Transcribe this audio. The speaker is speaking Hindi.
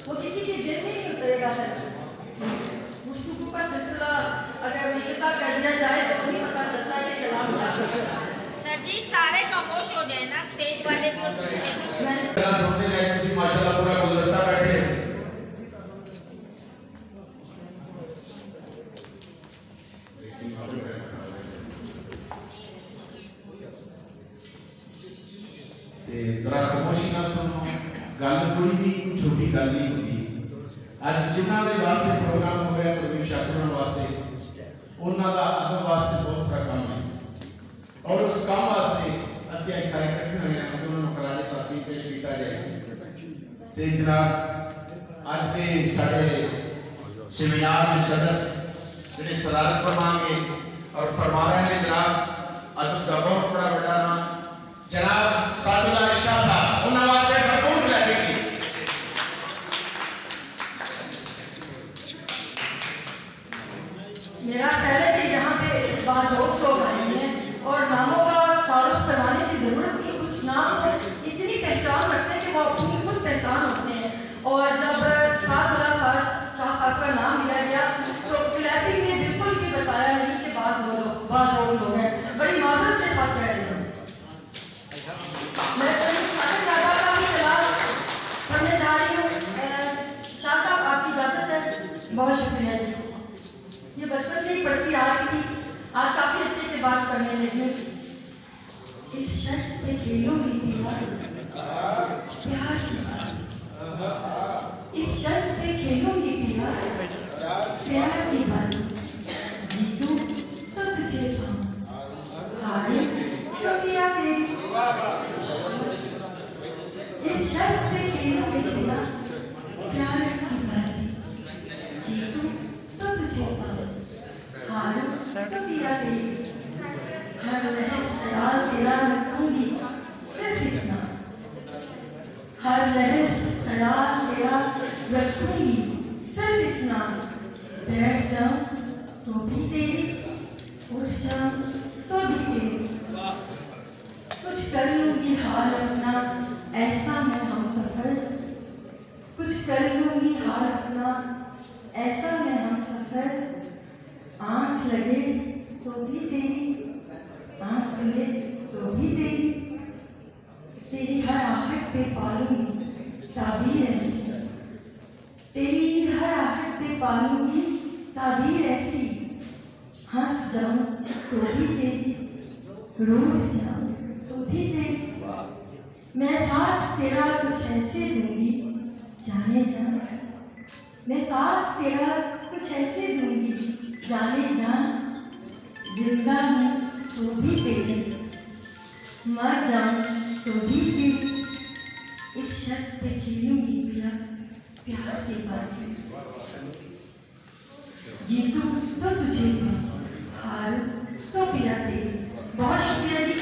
वो किसी के दिल में नहीं उतरेगा। गुफ्तगू का सिलसिला अगर मुकद्दर कर दिया जाए तो नहीं पता चलता है कि कलाम क्या है। सर जी सारे खामोश हो जाए ना, स्टेज वाले भी सुनते रहे किसी माशाल्लाह पूरा गुलदस्ता बैठे जरा खामोशी ना सुनो। गल कोई भी छोटी गल नहीं होती। आज जिन्होंने वास्ते प्रोग्राम हो रहा है प्रवीण शाकुर वास्ते उन्होंने अदब वास्ते बहुत सारा काम है और उस काम वास्ते असि सारे इकट्ठे हुए हैं उन्होंने कराने तहसील पेश किया जाए। तो जनाब अज के साढ़े सेमिनार में सदर जो सदारत फरमाएंगे और फरमा रहे हैं जनाब अदब का बहुत बड़ा बड़ा नाम जनाब सादुल्लाह शाह साहब उन्होंने वास्ते भरपूर लगेगी। मेरा ख्याल है कि यहाँ पे बाहर लोग आएंगे हैं और नामों का तारुफ करवाने की जरूरत नहीं। कुछ नाम तो इतनी पहचान रखते हैं कि वो अपनी खुद पहचान होते हैं। और जब सादुल्लाह शाह साहब का नाम लिया गया तो क्लैपिंग ने बिल्कुल भी बताया नहीं कि बाद लोग हैं। बड़ी माजरत के साथ कह रही हूँ। मैं पढ़ने जा रही हूँ। शाह साहब आपकी इजाजत है? बहुत शुक्रिया जी। ये बचपन से ही पढ़ती आ रही थी, आज काफी अच्छे से बात पढ़ने लगी। इस शर्त पे खेलूंगी प्यार की बात, इस शर्त पे खेलूंगी प्यार की बात। जीतूं तो तुझे पाऊं, हारूं तो पिया तेरी। इस शर्त पे खेलूंगी प्यार की बात। जीतूं तो तुझे पाऊं, हारूं तो पिया तेरी। हर लहर ख्याल तेरा रखूंगी सिर्फ इतना, हर लहर ख्याल तेरा रखूंगी सिर्फ इतना। बैठ जाऊं तो भी तेरी, उठ जाऊं तो भी तेरी। कुछ कर लूंगी हाल अपना ऐसा मैं हम सफर, कुछ कर लूंगी हाल अपना ऐसा मैं हम सफर। आंख लगे तो भी तेरी, आंख खुले तो भी तेरी। तेरी हर आहट पे पालूंगी ताबीर ऐसी, तेरी हर आहट पे पालूंगी ताबीर ऐसी। हंस जाऊं तो भी तेरी, रूठ जाऊं तो भी तेरी। मैं साथ तेरा कुछ ऐसे दूंगी जाने जा, मैं साथ तेरा कुछ ऐसे दूंगी जाने जा। जिंदा हूं तो भी तेरी, मर जाऊं तो भी तेरी। इस शर्त पे खेलूंगी प्यार की बाजी। जीतूं तो तुझे पाऊं, हारूं तो पिया तेरी। बहुत शुक्रिया जी।